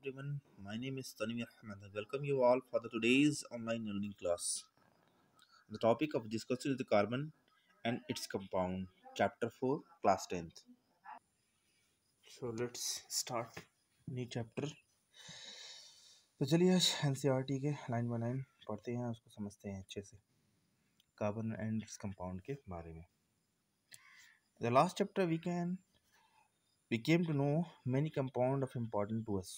everyone. My name is Tanvir Ahmed. I welcome you all for the today's online learning class. The topic of discussion is the carbon and its compound. Chapter 4, class 10th. So let's start new chapter. तो चलिए आज NCERT के line by line पढ़ते हैं, उसको समझते हैं अच्छे से कार्बन एंड इट्स कंपाउंड के बारे में. The last chapter we came to know many compound of important to us.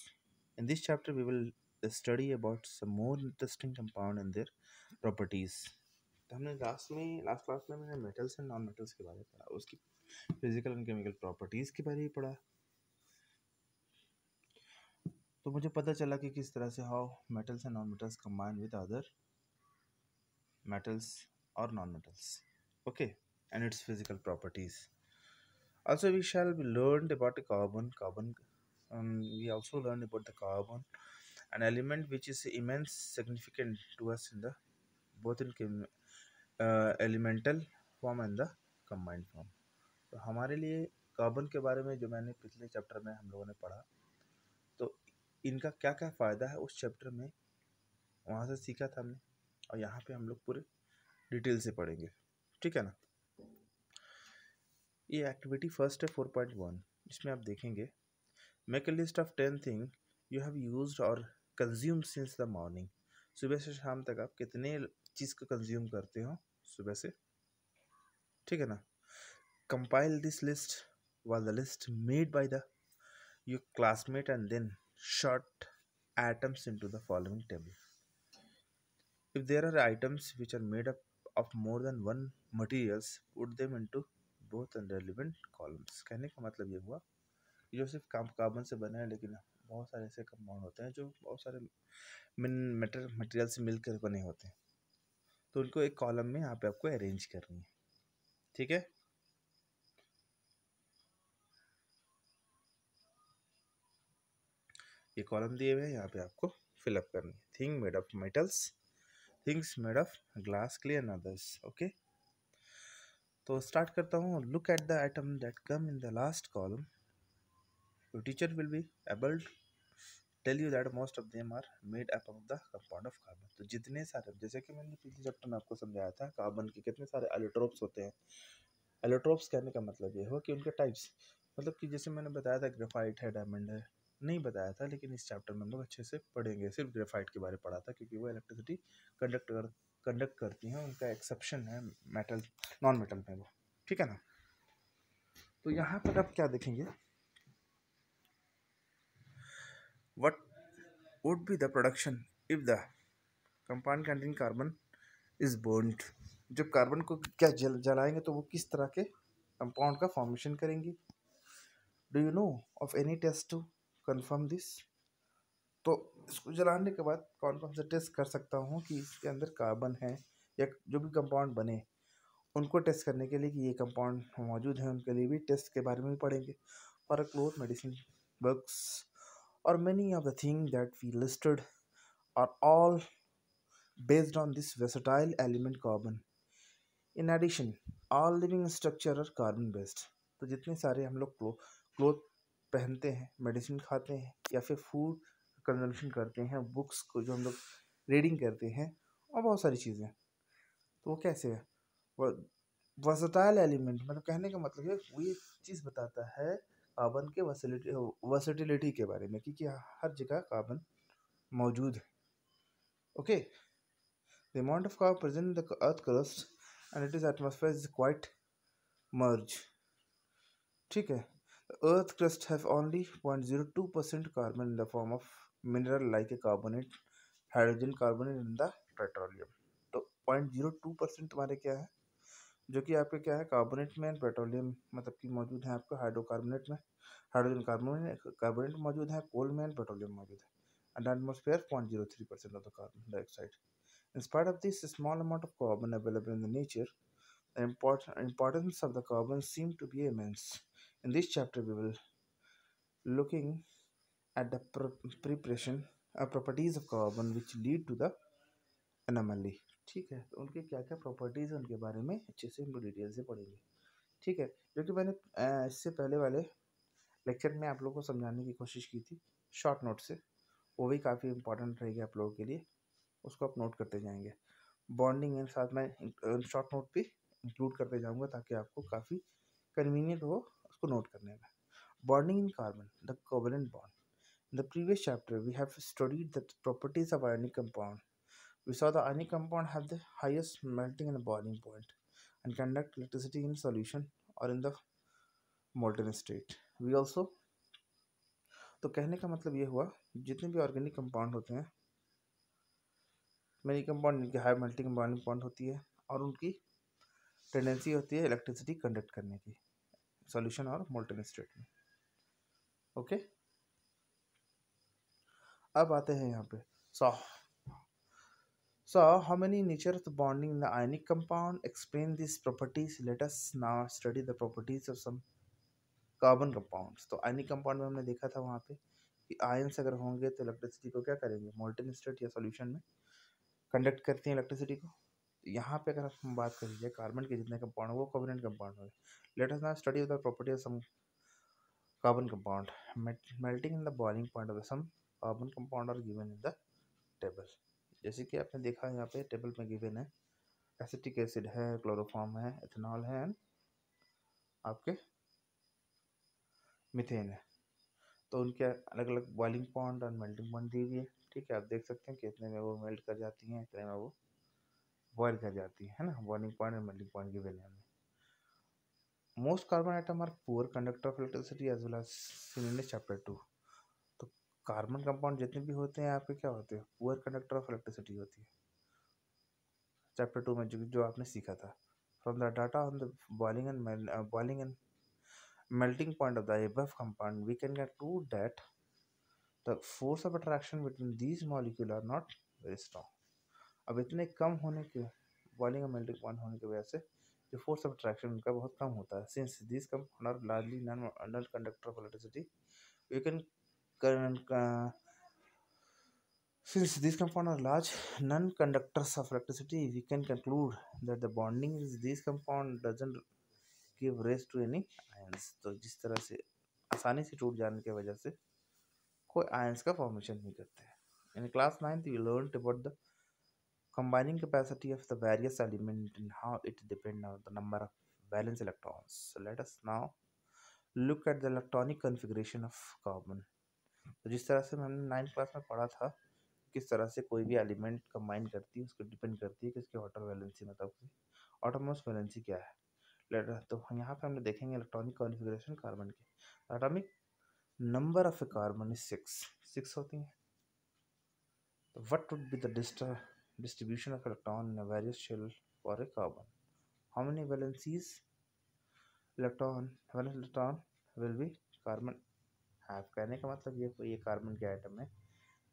In this chapter, we will study about some more interesting compound and their properties. तो हमने last class में मैंने metals and non metals के बारे में पढ़ा, उसकी physical and chemical properties के बारे में पढ़ा. तो मुझे पता चला कि किस तरह से how metals and non metals combine with other metals और non metals. Okay, and its physical properties. Also, we shall be learned about the carbon. We also learned about the carbon, an element which is immense significant to us in the both in elemental form and the combined form. तो हमारे लिए carbon के बारे में जो मैंने पिछले chapter में हम लोगों ने पढ़ा, तो इनका क्या क्या फ़ायदा है उस चैप्टर में वहाँ से सीखा था हमने, और यहाँ पे हम लोग पूरे डिटेल से पढ़ेंगे. ठीक है ना. ये एक्टिविटी फर्स्ट है 4.1. इसमें आप देखेंगे make a list of 10 thing you have used और कंज्यूम सिंस द मॉर्निंग. सुबह से शाम तक आप कितने चीज़ को कंज्यूम करते हो सुबह से. ठीक है ना. Compile this list was the list made by the your classmate and then sort atoms into the following table. If there are items which are made up of more than one materials, put them into both relevant columns. कहने का मतलब ये हुआ कि जो सिर्फ carbon से बने हैं, लेकिन बहुत सारे ऐसे कंपाउंड होते हैं जो बहुत सारे मटेरियल से मिलकर बने होते हैं, तो उनको एक कॉलम में यहाँ पे आपको अरेंज करनी है. ठीक है. ये कॉलम दिए हुए हैं, यहाँ पे आपको फिलअप करनी है. Thing made of metals, things made of glass, clay and others. Okay, तो स्टार्ट करता हूँ. Look at the item that come in the last column. Your teacher will be able tell you that most of them are made up of the compound of carbon. तो जितने सारे, जैसे कि मैंने पिछले चैप्टर में आपको समझाया था, कार्बन के कितने सारे एलोट्रोप्स होते हैं. एलोट्रोप्स कहने का मतलब ये हुआ कि उनके टाइप्स, मतलब कि जैसे मैंने बताया था ग्रेफाइट है, डायमंड है, नहीं बताया था, लेकिन इस चैप्टर में हम लोग अच्छे से पढ़ेंगे. सिर्फ ग्रेफाइट के बारे में पढ़ा था क्योंकि वो इलेक्ट्रिसिटी कंडक्ट करती हैं, उनका एक्सेप्शन है मेटल नॉन मेटल में वो. ठीक है ना. तो यहाँ पर आप क्या देखेंगे, what would be the production if the compound containing carbon is burnt. जब कार्बन को क्या जलाएंगे तो वो किस तरह के कंपाउंड का फॉर्मेशन करेंगी. Do you know of any test to confirm this. तो इसको जलाने के बाद कौन कौन से टेस्ट कर सकता हूँ कि इसके अंदर कार्बन है, या जो भी कंपाउंड बने उनको टेस्ट करने के लिए कि ये कंपाउंड मौजूद है, उनके लिए भी टेस्ट के बारे में भी पढ़ेंगे. For a cloth medicine works or many of the things that we listed are all based on this versatile element carbon. In addition, all living structure are carbon based. तो जितने सारे हम लोग क्लोथ पहनते हैं, मेडिसिन खाते हैं, या फिर फूड कंजम्पशन करते हैं, बुक्स को जो हम लोग रीडिंग करते हैं, और बहुत सारी चीज़ें, तो वो कैसे है. वर्सटाइल एलिमेंट मतलब कहने का मतलब है वो ये चीज़ बताता है कार्बन के वर्सेटिलिटी के बारे में, क्योंकि हर जगह कार्बन मौजूद है. Okay, the amount of carbon present in the earth crust and it is atmosphere is quite merge. ठीक है. Earth crust have only 0.02% carbon in the form of mineral like a carbonate, hydrogen carbonate in the petroleum. तो 0.02% तुम्हारे क्या है, जो कि आपके क्या है कार्बोनेट में, पेट्रोलियम मतलब कि मौजूद है आपका हाइड्रोकार्बोनेट में, हाइड्रोजन कार्बोनेट मौजूद है, कोल में पेट्रोलियम मौजूद है. And atmosphere 0.03% of the carbon dioxide. In spite of this small amount of carbon available in the nature, the importance of the carbon seems to be immense. In this chapter, we will looking at the preparation properties of carbon which lead to the anomaly. ठीक है. तो उनके क्या क्या properties हैं उनके बारे में अच्छे से हम डिटेल से पढ़ेंगे. ठीक है. जो कि मैंने इससे पहले वाले लेक्चर में आप लोगों को समझाने की कोशिश की थी शॉर्ट नोट से, वो भी काफ़ी इंपॉर्टेंट रहेगी आप लोगों के लिए, उसको आप नोट करते जाएंगे। बॉन्डिंग एंड साथ में शॉर्ट नोट भी इंक्लूड करते जाऊंगा ताकि आपको काफ़ी कन्वीनियंट हो उसको नोट करने में। Bonding in carbon, the covalent bond. In the previous chapter, we have studied the properties of ionic compound. We saw the ionic compound have the highest melting and boiling point and conduct electricity in solution or in the molten state. We also, तो कहने का मतलब ये हुआ जितने भी organic compound होते हैं, मेनी कंपाउंड इनकी high melting and boiling point होती है और उनकी टेंडेंसी होती है इलेक्ट्रिसिटी कंडक्ट करने की सॉल्यूशन और मोल्टन स्टेट में। ओके, अब आते हैं यहाँ पे। So how many nature of the bonding in the ionic compound? Explain these properties. Let us now study the properties of some carbon compounds. तो ionic compound में हमने देखा था वहाँ पे कि आयंस अगर होंगे तो इलेक्ट्रिसिटी को क्या करेंगे, मोल्टन स्टेट या सॉल्यूशन में कंडक्ट करती हैं इलेक्ट्रिसिटी को। यहाँ पे अगर हम बात करेंगे कार्बन के जितने कंपाउंड वो कोवेलेंट कंपाउंड हो। Let us now study the property of some carbon compound melting in the boiling point of some carbon compound are given in the table. जैसे कि आपने देखा यहाँ पे टेबल में गिवन है, एसिटिक एसिड है, क्लोरोफॉर्म है, एथेनॉल है, आपके मीथेन है। तो उनके अलग अलग बॉइलिंग पॉइंट और मेल्टिंग पॉइंट दी हुई है। ठीक है, आप देख सकते हैं कि इतने में वो मेल्ट कर जाती हैं, इतने में वो बॉयल कर जाती है ना। बॉइलिंग पॉइंट और मेल्टिंग पॉइंट गिवन है हमें। Most carbon item are poor conductor of electricity as well as seen in chapter 2। तो कार्बन कंपाउंड जितने भी होते हैं आपके क्या होते हैं, पुअर कंडक्टर ऑफ इलेक्ट्रिसिटी होती है। चैप्टर 2 में जो आपने सीखा था, from the data on the boiling and melting point of the above compound, we can conclude that the force of attraction between these molecules are not very strong. अब इतने कम होने के बॉइलिंग और मेल्टिंग पॉइंट होने की वजह से जो फोर्स ऑफ अट्रैक्शन उनका बहुत कम होता है। Since this compound are largely non conductor of electricity, we can since these compounds are large non-conductors of electricity, we can conclude that the bonding is these compound doesn't give rise to any ions. तो जिस तरह से आसानी से टूट जाने की वजह से कोई आयंस का फॉर्मेशन नहीं करते हैं। In class 9th we learned about the combining capacity of the various element and how it depends on the number of valence electrons. So let us now look at the electronic configuration of carbon. तो जिस तरह से हमने 9th class में पढ़ा था किस तरह से कोई भी एलिमेंट कंबाइन करती है उसको डिपेंड करती है कि उसकी ऑटो वैलेंसी मतलब ऑटोमोस्ट वैलेंसी क्या है। तो यहाँ पे हम लोग देखेंगे इलेक्ट्रॉनिक कॉन्फ़िगरेशन कार्बन की। Atomic number of A carbon is 6 होती हैं। तो what would be the distribution of electron in a various shell for a carbon? How many valence electron will be carbon have? कहने का मतलब ये carbon के item है,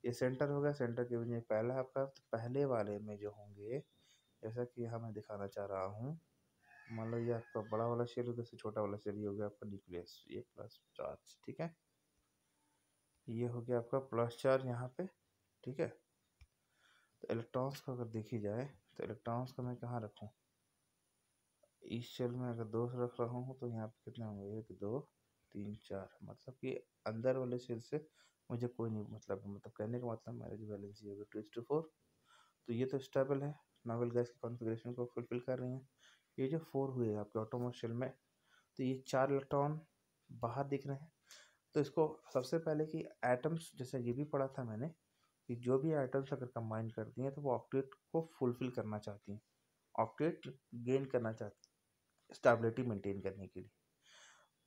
ये सेंटर होगा, सेंटर के बीच में पहला है आपका। तो पहले वाले में जो होंगे, जैसा कि यहाँ मैं दिखाना चाह रहा हूँ, मान लो ये आपका बड़ा वाला शेल होगा, इससे छोटा वाला शेल हो गया आपका न्यूक्लियस, ये प्लस चार्ज। ठीक है, ये हो गया आपका प्लस चार्ज यहाँ पे। ठीक है, तो इलेक्ट्रॉन्स को अगर देखी जाए तो इलेक्ट्रॉन्स को मैं कहाँ रखूँ, इस शेल में अगर 2 रख रहा हूँ तो यहाँ पे कितने होंगे, 1 2 3 4। मतलब कि अंदर वाले शेल से मुझे कोई नहीं मतलब कहने का मतलब मेरी जो वैलेंसी होगी 2:4। तो ये तो स्टेबल है, नोबल गैस की कॉन्फ़िगरेशन को फुलफिल कर रही हैं। ये जो 4 हुए आपके ऑटोमोस्ट शेल में, तो ये 4 इलेक्ट्रॉन बाहर दिख रहे हैं। तो इसको सबसे पहले कि एटम्स, जैसे ये भी पढ़ा था मैंने कि जो भी एटम्स अगर कंबाइन करती हैं तो वो ऑक्टेट को फुलफिल करना चाहती हैं, ऑक्टेट गेन करना चाहती हैं स्टेबिलिटी मेंटेन करने के लिए।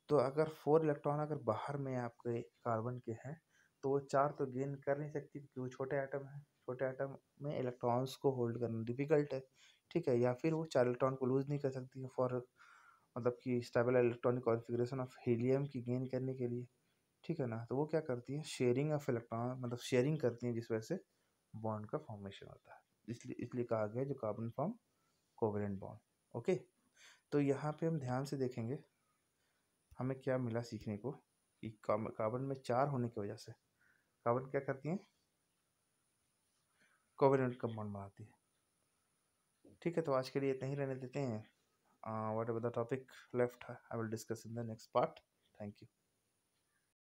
तो अगर 4 इलेक्ट्रॉन अगर बाहर में आपके कार्बन के हैं तो वो 4 तो गेन कर नहीं सकती क्योंकि वो छोटे एटम है। छोटे एटम में इलेक्ट्रॉन्स को होल्ड करना डिफिकल्ट है। ठीक है, या फिर वो 4 इलेक्ट्रॉन को लूज नहीं कर सकती है फॉर मतलब कि stable electronic configuration of helium की गेन करने के लिए। ठीक है ना, तो वो क्या करती है, शेयरिंग ऑफ इलेक्ट्रॉन मतलब शेयरिंग करती हैं, जिस वजह से बॉन्ड का फॉर्मेशन होता है। इसलिए कहा गया जो carbon form covalent bond. Okay, तो यहाँ पे हम ध्यान से देखेंगे हमें क्या मिला सीखने को कि कार्बन में 4 होने की वजह से कार्बन क्या करती हैं, कोवेलेंट कंपाउंड बनाती है। ठीक है, तो आज के लिए इतना ही रहने देते हैं। What ever the topic left I will discuss in the next part. Thank you.